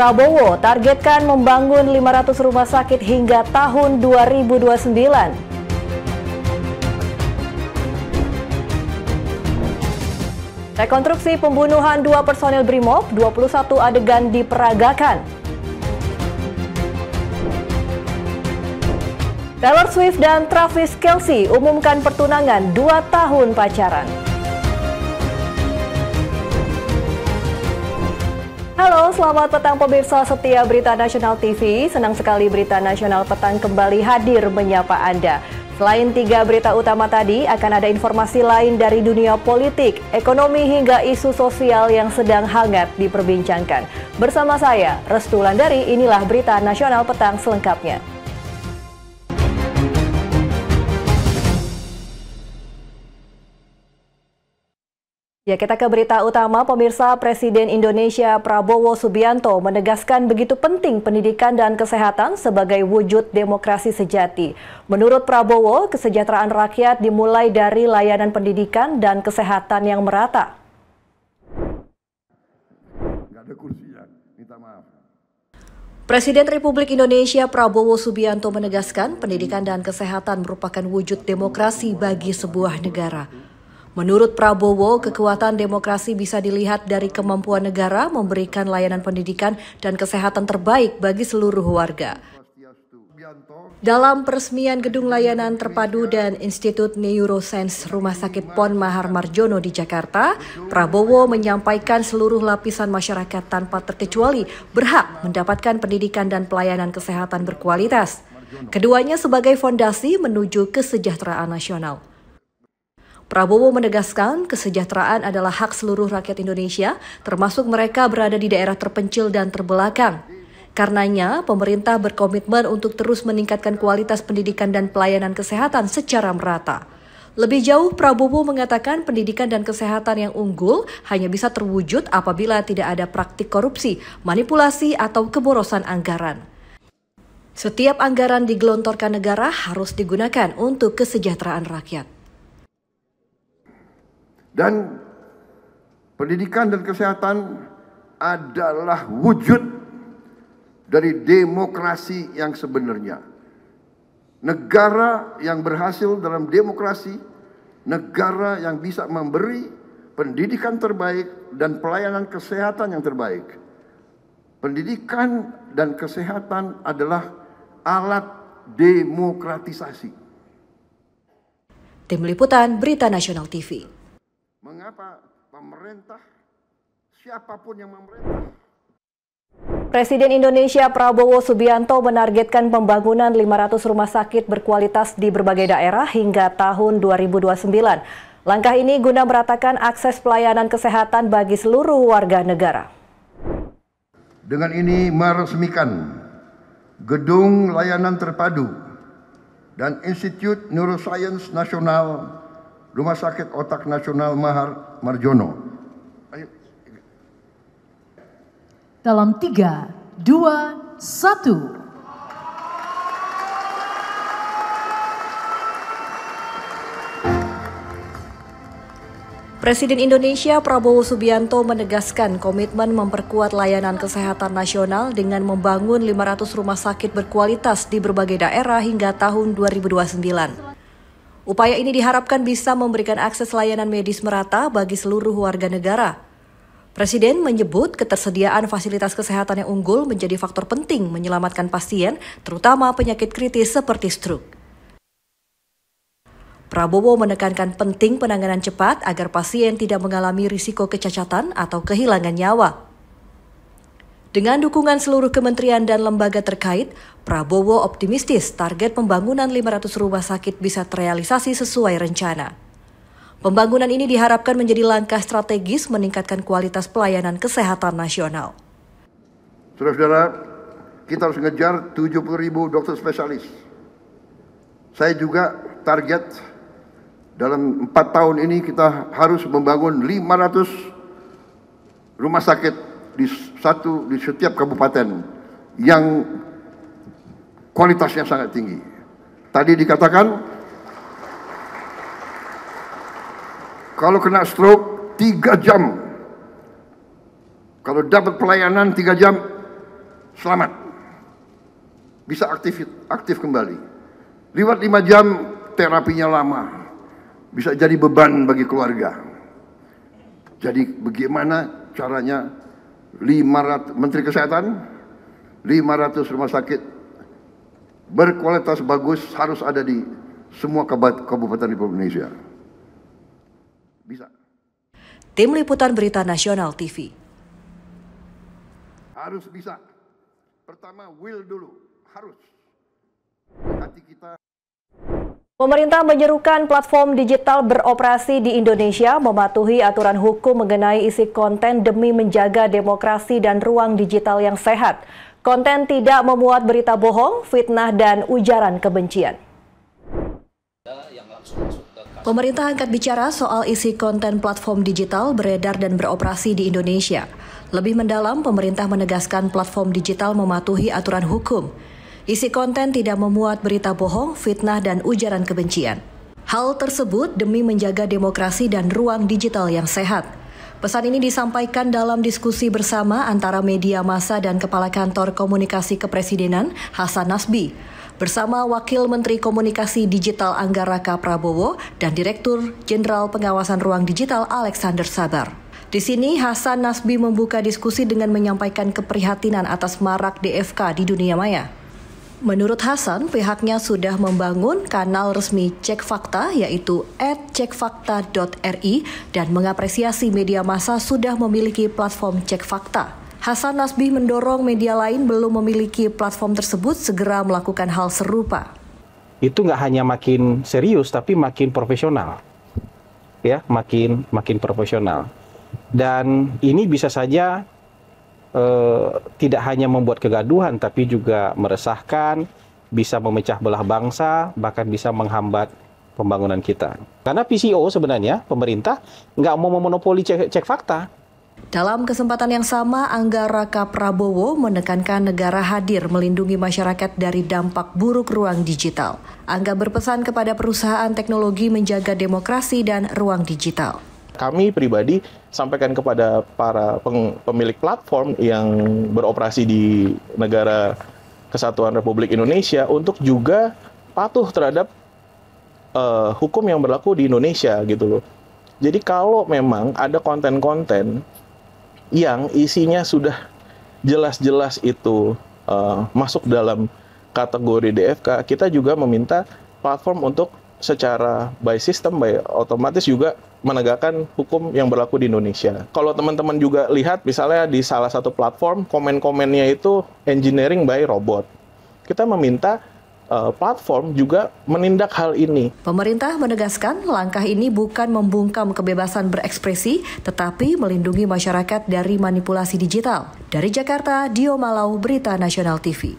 Prabowo targetkan membangun 500 rumah sakit hingga tahun 2029. Rekonstruksi pembunuhan 2 personil Brimob, 21 adegan diperagakan. Taylor Swift dan Travis Kelce umumkan pertunangan 2 tahun pacaran. Halo, selamat petang pemirsa setia Berita Nasional TV. Senang sekali Berita Nasional Petang kembali hadir menyapa Anda. Selain 3 berita utama tadi, akan ada informasi lain dari dunia politik, ekonomi hingga isu sosial yang sedang hangat diperbincangkan. Bersama saya, Restu Wulandari, inilah Berita Nasional Petang selengkapnya. Ya, kita ke berita utama. Pemirsa, Presiden Indonesia Prabowo Subianto menegaskan begitu penting pendidikan dan kesehatan sebagai wujud demokrasi sejati. Menurut Prabowo, kesejahteraan rakyat dimulai dari layanan pendidikan dan kesehatan yang merata. Nggak ada kursinya, minta maaf. Presiden Republik Indonesia Prabowo Subianto menegaskan pendidikan dan kesehatan merupakan wujud demokrasi bagi sebuah negara. Menurut Prabowo, kekuatan demokrasi bisa dilihat dari kemampuan negara memberikan layanan pendidikan dan kesehatan terbaik bagi seluruh warga. Dalam peresmian Gedung Layanan Terpadu dan Institut Neuroscience Rumah Sakit Pon Mahar Marjono di Jakarta, Prabowo menyampaikan seluruh lapisan masyarakat tanpa terkecuali berhak mendapatkan pendidikan dan pelayanan kesehatan berkualitas. Keduanya sebagai fondasi menuju kesejahteraan nasional. Prabowo menegaskan kesejahteraan adalah hak seluruh rakyat Indonesia, termasuk mereka berada di daerah terpencil dan terbelakang. Karenanya, pemerintah berkomitmen untuk terus meningkatkan kualitas pendidikan dan pelayanan kesehatan secara merata. Lebih jauh, Prabowo mengatakan pendidikan dan kesehatan yang unggul hanya bisa terwujud apabila tidak ada praktik korupsi, manipulasi, atau keborosan anggaran. Setiap anggaran digelontorkan negara harus digunakan untuk kesejahteraan rakyat. Dan pendidikan dan kesehatan adalah wujud dari demokrasi yang sebenarnya. Negara yang berhasil dalam demokrasi, negara yang bisa memberi pendidikan terbaik dan pelayanan kesehatan yang terbaik. Pendidikan dan kesehatan adalah alat demokratisasi. Tim Liputan Berita Nasional TV. Mengapa pemerintah, siapapun yang memerintah? Presiden Indonesia Prabowo Subianto menargetkan pembangunan 500 rumah sakit berkualitas di berbagai daerah hingga tahun 2029. Langkah ini guna meratakan akses pelayanan kesehatan bagi seluruh warga negara. Dengan ini meresmikan Gedung Layanan Terpadu dan Institut Neuroscience Nasional Rumah Sakit Otak Nasional Mahar Marjono. Ayo. Dalam 3, 2, 1. Presiden Indonesia Prabowo Subianto menegaskan komitmen memperkuat layanan kesehatan nasional dengan membangun 500 rumah sakit berkualitas di berbagai daerah hingga tahun 2029. Upaya ini diharapkan bisa memberikan akses layanan medis merata bagi seluruh warga negara. Presiden menyebut ketersediaan fasilitas kesehatan yang unggul menjadi faktor penting menyelamatkan pasien, terutama penyakit kritis seperti stroke. Prabowo menekankan penting penanganan cepat agar pasien tidak mengalami risiko kecacatan atau kehilangan nyawa. Dengan dukungan seluruh kementerian dan lembaga terkait, Prabowo optimistis target pembangunan 500 rumah sakit bisa terrealisasi sesuai rencana. Pembangunan ini diharapkan menjadi langkah strategis meningkatkan kualitas pelayanan kesehatan nasional. Saudara-saudara, kita harus ngejar 70.000 dokter spesialis. Saya juga target dalam 4 tahun ini kita harus membangun 500 rumah sakit di setiap kabupaten yang kualitasnya sangat tinggi. Tadi dikatakan kalau kena stroke 3 jam, kalau dapat pelayanan 3 jam selamat, bisa aktif kembali. Lewat 5 jam terapinya lama, bisa jadi beban bagi keluarga. Jadi bagaimana caranya 500 Menteri Kesehatan, 500 rumah sakit berkualitas bagus harus ada di semua kabupaten di Indonesia. Bisa. Tim Liputan Berita Nasional TV. Harus bisa. Pertama will dulu, harus. Hati kita. Pemerintah menyerukan platform digital beroperasi di Indonesia mematuhi aturan hukum mengenai isi konten demi menjaga demokrasi dan ruang digital yang sehat. Konten tidak memuat berita bohong, fitnah, dan ujaran kebencian. Pemerintah angkat bicara soal isi konten platform digital beredar dan beroperasi di Indonesia. Lebih mendalam, pemerintah menegaskan platform digital mematuhi aturan hukum. Isi konten tidak memuat berita bohong, fitnah, dan ujaran kebencian. Hal tersebut demi menjaga demokrasi dan ruang digital yang sehat. Pesan ini disampaikan dalam diskusi bersama antara media massa dan Kepala Kantor Komunikasi Kepresidenan Hasan Nasbi bersama Wakil Menteri Komunikasi Digital Angga Raka Prabowo dan Direktur Jenderal Pengawasan Ruang Digital Alexander Sabar. Di sini Hasan Nasbi membuka diskusi dengan menyampaikan keprihatinan atas marak DFK di dunia maya. Menurut Hasan, pihaknya sudah membangun kanal resmi Cek Fakta yaitu @cekfakta.ri dan mengapresiasi media massa sudah memiliki platform Cek Fakta. Hasan Nasbi mendorong media lain belum memiliki platform tersebut segera melakukan hal serupa. Itu nggak hanya makin serius tapi makin profesional. Ya, makin profesional. Dan ini bisa saja tidak hanya membuat kegaduhan, tapi juga meresahkan, bisa memecah belah bangsa, bahkan bisa menghambat pembangunan kita. Karena PCO sebenarnya, pemerintah nggak mau memonopoli cek fakta. Dalam kesempatan yang sama, Angga Raka Prabowo menekankan negara hadir melindungi masyarakat dari dampak buruk ruang digital. Angga berpesan kepada perusahaan teknologi menjaga demokrasi dan ruang digital. Kami pribadi sampaikan kepada para pemilik platform yang beroperasi di negara Kesatuan Republik Indonesia untuk juga patuh terhadap hukum yang berlaku di Indonesia gitu loh. Jadi kalau memang ada konten-konten yang isinya sudah jelas-jelas itu masuk dalam kategori DFK, kita juga meminta platform untuk secara by system, by otomatis juga menegakkan hukum yang berlaku di Indonesia. Kalau teman-teman juga lihat misalnya di salah satu platform, komen-komennya itu engineering by robot. Kita meminta platform juga menindak hal ini. Pemerintah menegaskan langkah ini bukan membungkam kebebasan berekspresi, tetapi melindungi masyarakat dari manipulasi digital. Dari Jakarta, Dio Malau, Berita Nasional TV.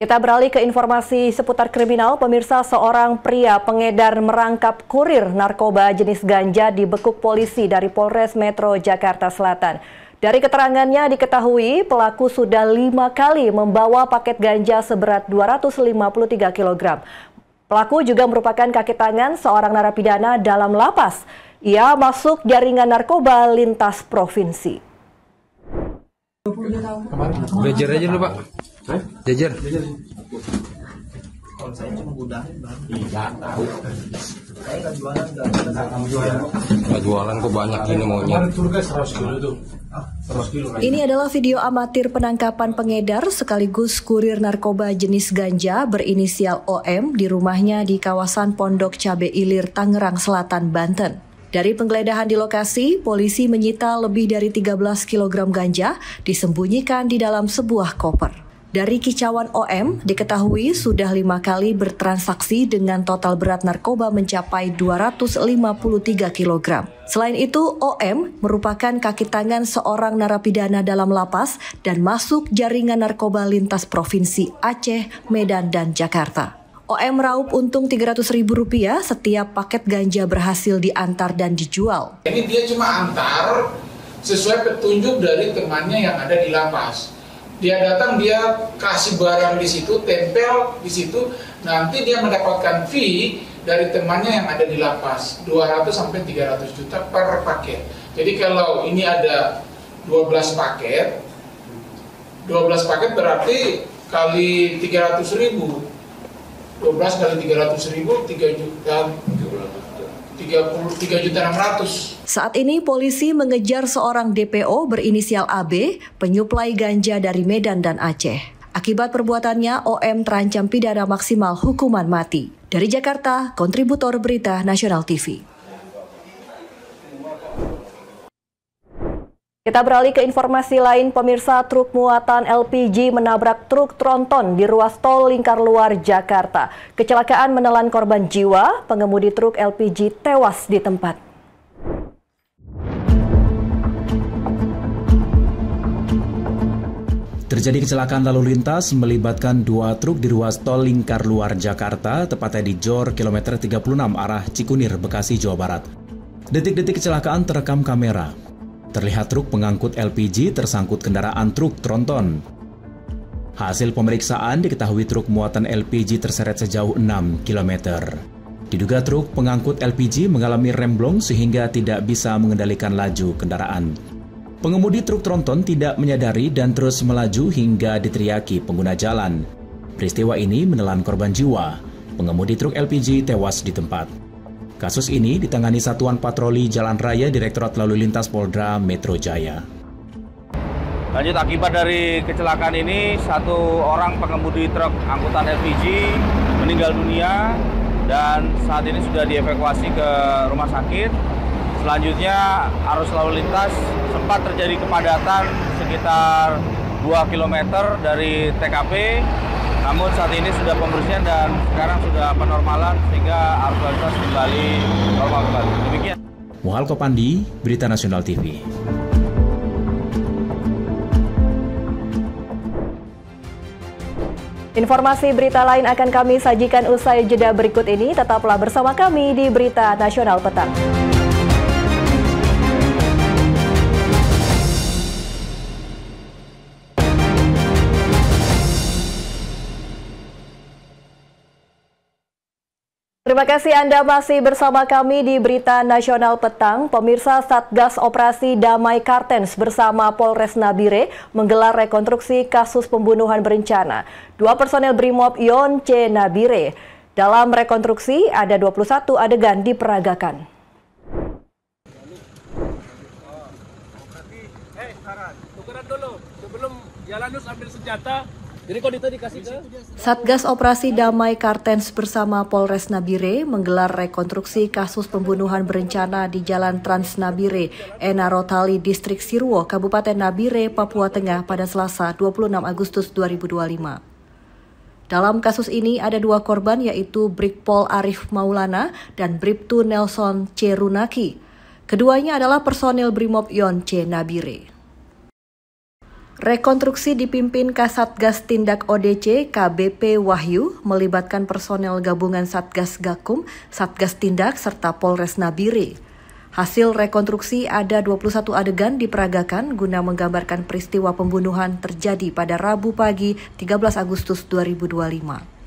Kita beralih ke informasi seputar kriminal. Pemirsa, seorang pria pengedar merangkap kurir narkoba jenis ganja dibekuk polisi dari Polres Metro Jakarta Selatan. Dari keterangannya diketahui pelaku sudah 5 kali membawa paket ganja seberat 253 kg. Pelaku juga merupakan kaki tangan seorang narapidana dalam lapas. Ia masuk jaringan narkoba lintas provinsi. Jajar aja dulu, Pak. Jajar. Kalau saya cuma gudahin baru. Iya, tahu. Saya nggak jualan, Nggak jualan kok banyak ini maunya. Ini adalah video amatir penangkapan pengedar sekaligus kurir narkoba jenis ganja berinisial OM di rumahnya di kawasan Pondok Cabe Ilir, Tangerang Selatan, Banten. Dari penggeledahan di lokasi, polisi menyita lebih dari 13 kg ganja disembunyikan di dalam sebuah koper. Dari kicauan OM, diketahui sudah 5 kali bertransaksi dengan total berat narkoba mencapai 253 kg. Selain itu, OM merupakan kaki tangan seorang narapidana dalam lapas dan masuk jaringan narkoba lintas provinsi Aceh, Medan, dan Jakarta. OM meraup untung Rp300.000 setiap paket ganja berhasil diantar dan dijual. Ini dia cuma antar sesuai petunjuk dari temannya yang ada di lapas. Dia datang, dia kasih barang di situ, tempel di situ, nanti dia mendapatkan fee dari temannya yang ada di lapas, 200 sampai 300 juta per paket. Jadi kalau ini ada 12 paket. 12 paket berarti kali 300.000. 12 kali 300.000, 3.600.000. Saat ini polisi mengejar seorang DPO berinisial AB, penyuplai ganja dari Medan dan Aceh. Akibat perbuatannya, OM terancam pidana maksimal hukuman mati. Dari Jakarta, kontributor Berita Nasional TV. Kita beralih ke informasi lain, pemirsa. Truk muatan LPG menabrak truk tronton di ruas tol Lingkar Luar Jakarta. Kecelakaan menelan korban jiwa, pengemudi truk LPG tewas di tempat. Terjadi kecelakaan lalu lintas melibatkan dua truk di ruas tol Lingkar Luar Jakarta, tepatnya di Jor kilometer 36 arah Cikunir, Bekasi, Jawa Barat. Detik-detik kecelakaan terekam kamera. Terlihat truk pengangkut LPG tersangkut kendaraan truk tronton. Hasil pemeriksaan diketahui truk muatan LPG terseret sejauh 6 km. Diduga truk pengangkut LPG mengalami remblong sehingga tidak bisa mengendalikan laju kendaraan. Pengemudi truk tronton tidak menyadari dan terus melaju hingga diteriaki pengguna jalan. Peristiwa ini menelan korban jiwa. Pengemudi truk LPG tewas di tempat. Kasus ini ditangani Satuan Patroli Jalan Raya Direktorat Lalu Lintas Polda Metro Jaya. Lanjut, akibat dari kecelakaan ini, satu orang pengemudi truk angkutan LPG meninggal dunia dan saat ini sudah dievakuasi ke rumah sakit. Selanjutnya, arus lalu lintas sempat terjadi kepadatan sekitar 2 km dari TKP. Namun saat ini sudah pembersihan dan sekarang sudah penormalan sehingga arus lalu lintas kembali normal kembali. Demikian. Muhalko Pandi, Berita Nasional TV. Informasi berita lain akan kami sajikan usai jeda berikut ini. Tetaplah bersama kami di Berita Nasional Petang. Terima kasih Anda masih bersama kami di Berita Nasional Petang. Pemirsa, Satgas Operasi Damai Kartens bersama Polres Nabire menggelar rekonstruksi kasus pembunuhan berencana 2 personel Brimob Yon C. Nabire. Dalam rekonstruksi ada 21 adegan diperagakan. Tukeran dulu sebelum Jalanus ambil senjata. Jadi kok dikasih ke Satgas Operasi Damai Kartens bersama Polres Nabire menggelar rekonstruksi kasus pembunuhan berencana di Jalan Trans Nabire, Enarotali, Distrik Sirwo, Kabupaten Nabire, Papua Tengah pada Selasa 26 Agustus 2025. Dalam kasus ini ada 2 korban yaitu Brigpol Arif Maulana dan Bribtu Nelson C. Runaki. Keduanya adalah personil Brimob Yon C. Nabire. Rekonstruksi dipimpin Kasatgas Tindak ODC KBP Wahyu melibatkan personel gabungan Satgas Gakum, Satgas Tindak, serta Polres Nabire. Hasil rekonstruksi ada 21 adegan diperagakan guna menggambarkan peristiwa pembunuhan terjadi pada Rabu pagi 13 Agustus 2025.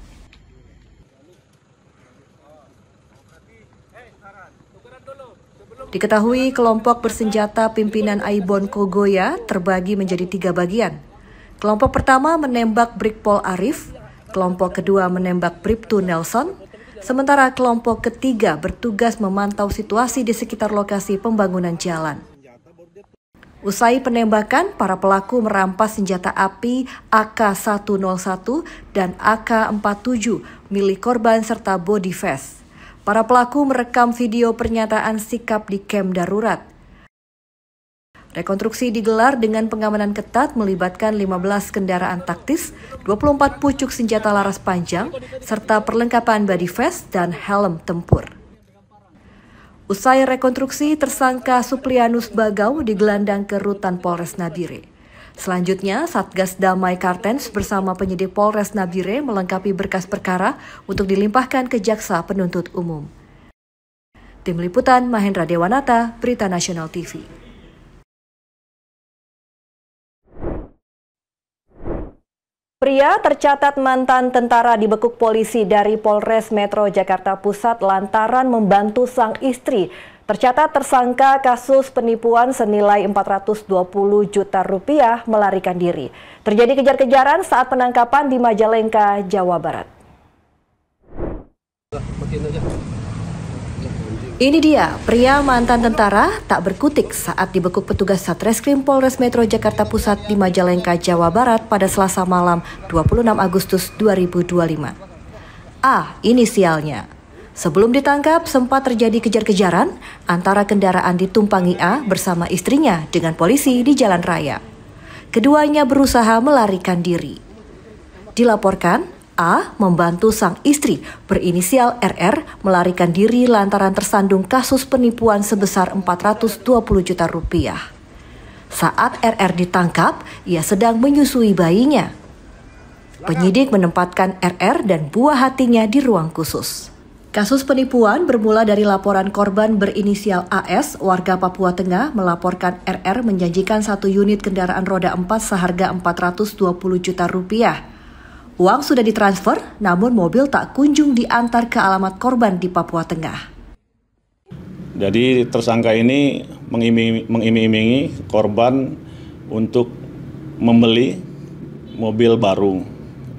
Diketahui kelompok bersenjata pimpinan Aibon Kogoya terbagi menjadi 3 bagian. Kelompok pertama menembak Brigpol Arif, kelompok kedua menembak Bribtu Nelson, sementara kelompok ketiga bertugas memantau situasi di sekitar lokasi pembangunan jalan. Usai penembakan, para pelaku merampas senjata api AK-101 dan AK-47 milik korban serta body vest. Para pelaku merekam video pernyataan sikap di kem darurat. Rekonstruksi digelar dengan pengamanan ketat melibatkan 15 kendaraan taktis, 24 pucuk senjata laras panjang, serta perlengkapan body vest dan helm tempur. Usai rekonstruksi, tersangka Suplianus Bagau digelandang ke Rutan Polres Nabire. Selanjutnya, Satgas Damai Kartens bersama penyidik Polres Nabire melengkapi berkas perkara untuk dilimpahkan ke Jaksa Penuntut Umum. Tim Liputan Mahendra Dewanata, Berita Nasional TV. Pria tercatat mantan tentara dibekuk polisi dari Polres Metro Jakarta Pusat lantaran membantu sang istri Tercatat tersangka kasus penipuan senilai 420 juta rupiah melarikan diri. Terjadi kejar-kejaran saat penangkapan di Majalengka, Jawa Barat. Ini dia, pria mantan tentara tak berkutik saat dibekuk petugas Satreskrim Polres Metro Jakarta Pusat di Majalengka, Jawa Barat pada Selasa malam 26 Agustus 2025. A, inisialnya. Sebelum ditangkap, sempat terjadi kejar-kejaran antara kendaraan ditumpangi A bersama istrinya dengan polisi di jalan raya. Keduanya berusaha melarikan diri. Dilaporkan, A membantu sang istri berinisial RR melarikan diri lantaran tersandung kasus penipuan sebesar 420 juta rupiah. Saat RR ditangkap, ia sedang menyusui bayinya. Penyidik menempatkan RR dan buah hatinya di ruang khusus. Kasus penipuan bermula dari laporan korban berinisial AS, warga Papua Tengah, melaporkan RR menjanjikan 1 unit kendaraan roda 4 seharga 420 juta rupiah. Uang sudah ditransfer, namun mobil tak kunjung diantar ke alamat korban di Papua Tengah. Jadi tersangka ini mengiming-imingi korban untuk membeli mobil baru.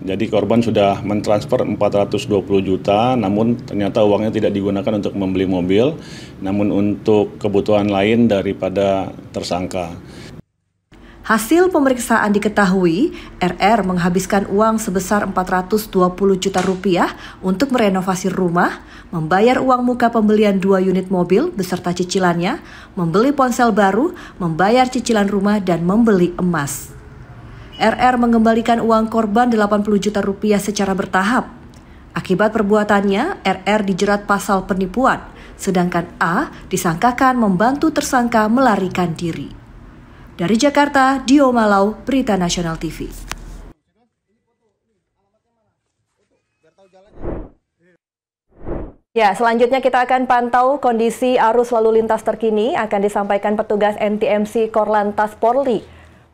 Jadi korban sudah mentransfer 420 juta, namun ternyata uangnya tidak digunakan untuk membeli mobil, namun untuk kebutuhan lain daripada tersangka. Hasil pemeriksaan diketahui, RR menghabiskan uang sebesar 420 juta rupiah untuk merenovasi rumah, membayar uang muka pembelian 2 unit mobil beserta cicilannya, membeli ponsel baru, membayar cicilan rumah, dan membeli emas. RR mengembalikan uang korban 80 juta rupiah secara bertahap. Akibat perbuatannya, RR dijerat pasal penipuan, sedangkan A disangkakan membantu tersangka melarikan diri. Dari Jakarta, Dio Malau, Berita Nasional TV. Ya, selanjutnya kita akan pantau kondisi arus lalu lintas terkini akan disampaikan petugas NTMC Korlantas Polri.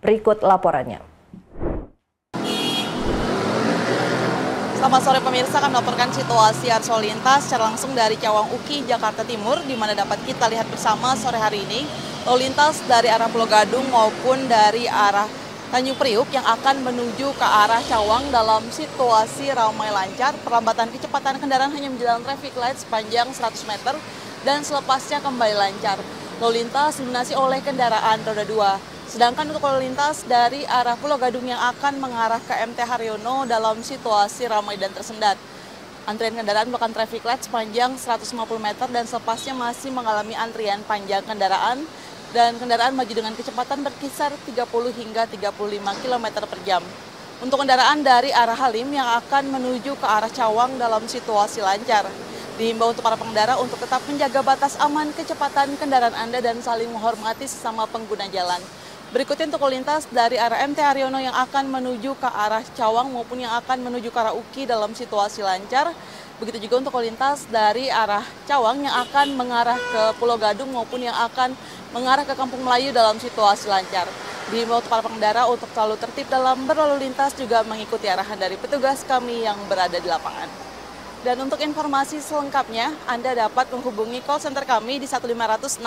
Berikut laporannya. Selamat sore pemirsa, akan melaporkan situasi arus lalu lintas secara langsung dari Cawang Uki, Jakarta Timur, di mana dapat kita lihat bersama sore hari ini lalu lintas dari arah Pulau Gadung maupun dari arah Tanjung Priuk yang akan menuju ke arah Cawang dalam situasi ramai lancar. Perlambatan kecepatan kendaraan hanya menjalankan traffic light sepanjang 100 meter dan selepasnya kembali lancar. Lalu lintas didominasi oleh kendaraan roda 2. Sedangkan untuk lalu lintas dari arah Pulau Gadung yang akan mengarah ke MT Haryono dalam situasi ramai dan tersendat. Antrian kendaraan melakukan traffic light sepanjang 150 meter dan selepasnya masih mengalami antrian panjang kendaraan dan kendaraan maju dengan kecepatan berkisar 30 hingga 35 km per jam. Untuk kendaraan dari arah Halim yang akan menuju ke arah Cawang dalam situasi lancar. Dihimbau untuk para pengendara untuk tetap menjaga batas aman kecepatan kendaraan Anda dan saling menghormati sesama pengguna jalan. Berikutnya untuk lalu lintas dari arah MT Haryono yang akan menuju ke arah Cawang maupun yang akan menuju ke arah Uki dalam situasi lancar. Begitu juga untuk lalu lintas dari arah Cawang yang akan mengarah ke Pulau Gadung maupun yang akan mengarah ke Kampung Melayu dalam situasi lancar. Dihimbau untuk para pengendara untuk selalu tertib dalam berlalu lintas juga mengikuti arahan dari petugas kami yang berada di lapangan. Dan untuk informasi selengkapnya, Anda dapat menghubungi call center kami di 1500669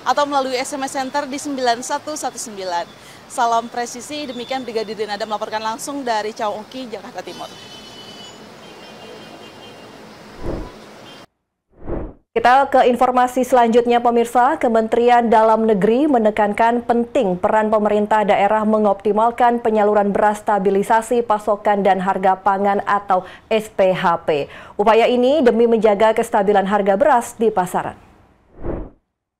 atau melalui SMS Center di 9119. Salam presisi, demikian Brigadir Dinada melaporkan langsung dari Cawang Uki, Jakarta Timur. Kita ke informasi selanjutnya pemirsa, Kementerian Dalam Negeri menekankan penting peran pemerintah daerah mengoptimalkan penyaluran beras stabilisasi pasokan dan harga pangan atau SPHP. Upaya ini demi menjaga kestabilan harga beras di pasaran.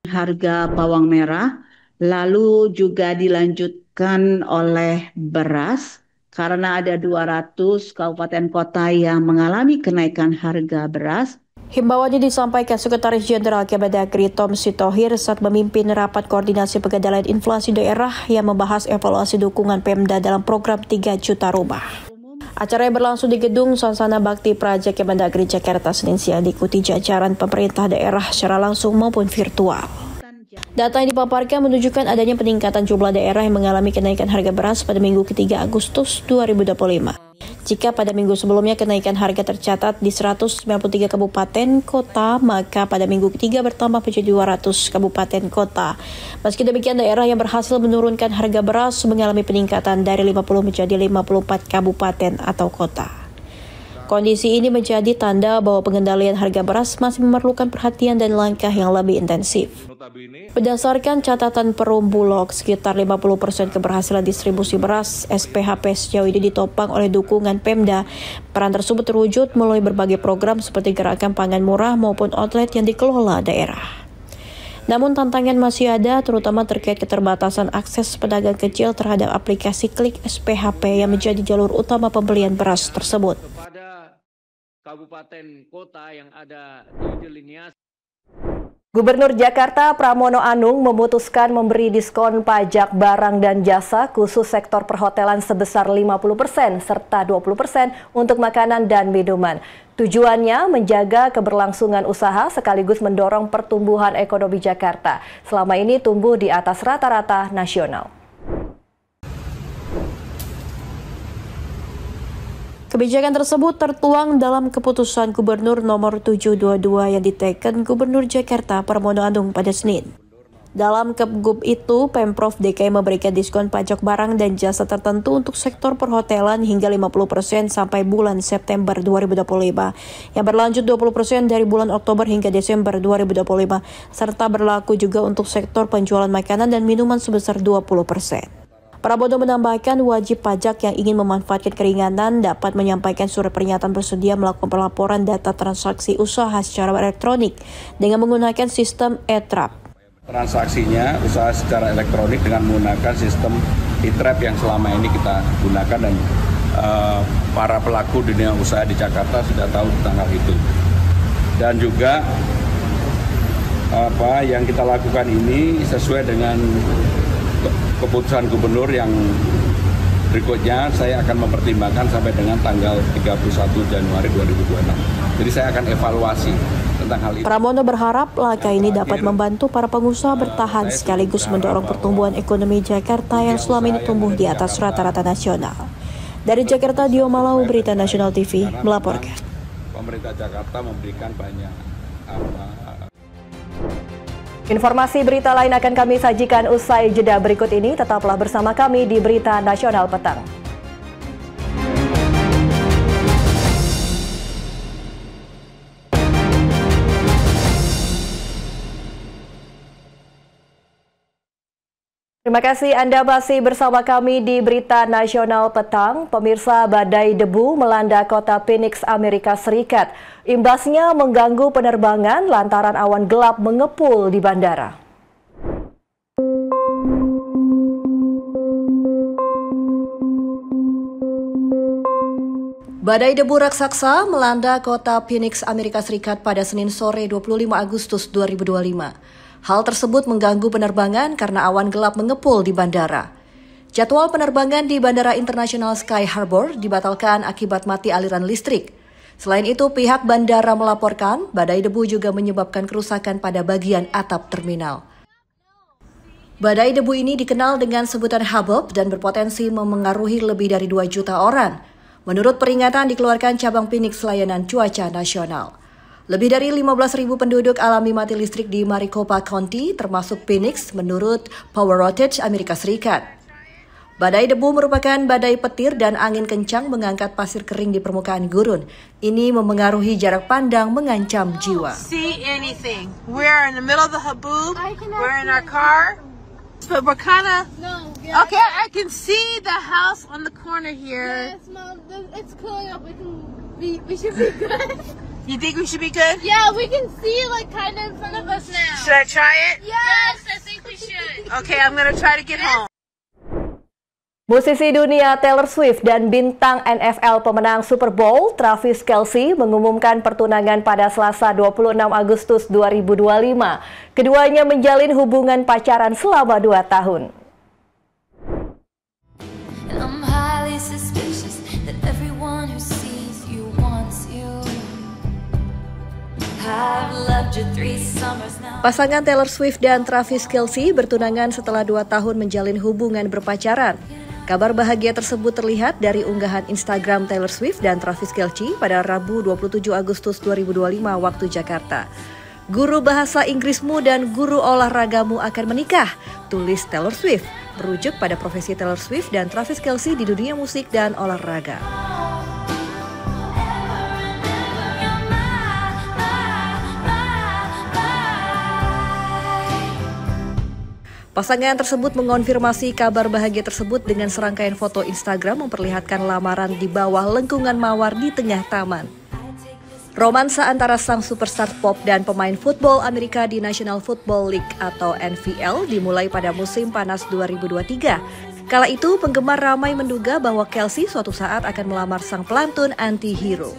Harga bawang merah, lalu juga dilanjutkan oleh beras karena ada 200 kabupaten kota yang mengalami kenaikan harga beras. Himbauannya disampaikan Sekretaris Jenderal Kemendagri Tom Sitohir saat memimpin rapat koordinasi pengendalian inflasi daerah yang membahas evaluasi dukungan Pemda dalam program 3 juta rumah. Acara yang berlangsung di Gedung Sansana Bakti Praja Kemendagri Jakarta Senin siang diikuti jajaran pemerintah daerah secara langsung maupun virtual. Data yang dipaparkan menunjukkan adanya peningkatan jumlah daerah yang mengalami kenaikan harga beras pada minggu ketiga Agustus 2025. Jika pada minggu sebelumnya kenaikan harga tercatat di 193 kabupaten kota, maka pada minggu ketiga bertambah menjadi 200 kabupaten kota. Meski demikian, daerah yang berhasil menurunkan harga beras mengalami peningkatan dari 50 menjadi 54 kabupaten atau kota. Kondisi ini menjadi tanda bahwa pengendalian harga beras masih memerlukan perhatian dan langkah yang lebih intensif. Berdasarkan catatan Perum Bulog, sekitar 50% keberhasilan distribusi beras SPHP sejauh ini ditopang oleh dukungan Pemda. Peran tersebut terwujud melalui berbagai program seperti Gerakan Pangan Murah maupun outlet yang dikelola daerah. Namun tantangan masih ada, terutama terkait keterbatasan akses pedagang kecil terhadap aplikasi Klik SPHP yang menjadi jalur utama pembelian beras tersebut. Kabupaten kota yang ada didelineasi. Gubernur Jakarta Pramono Anung memutuskan memberi diskon pajak barang dan jasa khusus sektor perhotelan sebesar 50% serta 20% untuk makanan dan minuman. Tujuannya menjaga keberlangsungan usaha sekaligus mendorong pertumbuhan ekonomi Jakarta. Selama ini tumbuh di atas rata-rata nasional. Kebijakan tersebut tertuang dalam keputusan Gubernur nomor 722 yang diteken Gubernur Jakarta Pramono Anung pada Senin. Dalam Kepgub itu, Pemprov DKI memberikan diskon pajak barang dan jasa tertentu untuk sektor perhotelan hingga 50% sampai bulan September 2025, yang berlanjut 20% dari bulan Oktober hingga Desember 2025, serta berlaku juga untuk sektor penjualan makanan dan minuman sebesar 20%. Prabowo menambahkan wajib pajak yang ingin memanfaatkan keringanan dapat menyampaikan surat pernyataan bersedia melakukan pelaporan data transaksi usaha secara elektronik dengan menggunakan sistem e-trap. Transaksinya usaha secara elektronik dengan menggunakan sistem e-trap yang selama ini kita gunakan dan para pelaku dunia usaha di Jakarta sudah tahu tentang hal itu. Dan juga apa yang kita lakukan ini sesuai dengan keputusan gubernur yang berikutnya saya akan mempertimbangkan sampai dengan tanggal 31 Januari 2026. Jadi saya akan evaluasi tentang hal itu. Pramono berharap langkah ini dapat membantu para pengusaha bertahan sekaligus mendorong pertumbuhan ekonomi Jakarta yang selama ini tumbuh di atas rata-rata nasional. Dari Jakarta, Dio Malau, Berita Nasional TV melaporkan. Pemerintah Jakarta memberikan banyak Informasi berita lain akan kami sajikan usai jeda berikut ini. Tetaplah bersama kami di Berita Nasional Petang. Terima kasih Anda masih bersama kami di Berita Nasional Petang. Pemirsa, badai debu melanda kota Phoenix, Amerika Serikat. Imbasnya mengganggu penerbangan lantaran awan gelap mengepul di bandara. Badai debu raksasa melanda kota Phoenix, Amerika Serikat pada Senin sore 25 Agustus 2025. Hal tersebut mengganggu penerbangan karena awan gelap mengepul di bandara. Jadwal penerbangan di Bandara Internasional Sky Harbor dibatalkan akibat mati aliran listrik. Selain itu, pihak bandara melaporkan badai debu juga menyebabkan kerusakan pada bagian atap terminal. Badai debu ini dikenal dengan sebutan Hubble dan berpotensi memengaruhi lebih dari 2 juta orang. Menurut peringatan dikeluarkan cabang Phoenix Layanan Cuaca Nasional. Lebih dari 15.000 penduduk alami mati listrik di Maricopa County, termasuk Phoenix, menurut Power Outage Amerika Serikat. Badai debu merupakan badai petir dan angin kencang mengangkat pasir kering di permukaan gurun. Ini memengaruhi jarak pandang, mengancam jiwa. See anything? We're in the middle of the haboob. We're in our car. But we're kind of... No. Yeah, okay, I can see the house on the corner here. Yes, Mom. It's cooling up. We should be good. You think we should be good? Yeah, we can see like kind of in front of us now. Should I try it? Yes, I think we should. Okay, I'm gonna try to get home. Musisi dunia Taylor Swift dan bintang NFL pemenang Super Bowl Travis Kelce mengumumkan pertunangan pada Selasa 26 Agustus 2025. Keduanya menjalin hubungan pacaran selama 2 tahun. Pasangan Taylor Swift dan Travis Kelce bertunangan setelah 2 tahun menjalin hubungan berpacaran. Kabar bahagia tersebut terlihat dari unggahan Instagram Taylor Swift dan Travis Kelce pada Rabu 27 Agustus 2025 waktu Jakarta. Guru bahasa Inggrismu dan guru olahragamu akan menikah, tulis Taylor Swift, merujuk pada profesi Taylor Swift dan Travis Kelce di dunia musik dan olahraga. Pasangan tersebut mengonfirmasi kabar bahagia tersebut dengan serangkaian foto Instagram memperlihatkan lamaran di bawah lengkungan mawar di tengah taman. Romansa antara sang superstar pop dan pemain football Amerika di National Football League atau NFL dimulai pada musim panas 2023. Kala itu, penggemar ramai menduga bahwa Kelce suatu saat akan melamar sang pelantun anti-hero.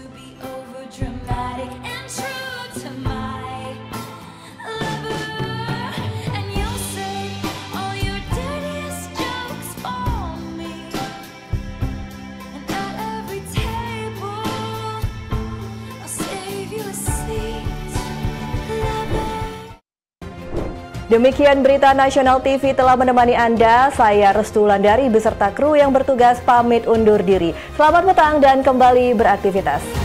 Demikian berita Nasional TV telah menemani Anda. Saya Restu Wulandari beserta kru yang bertugas pamit undur diri. Selamat petang dan kembali beraktivitas.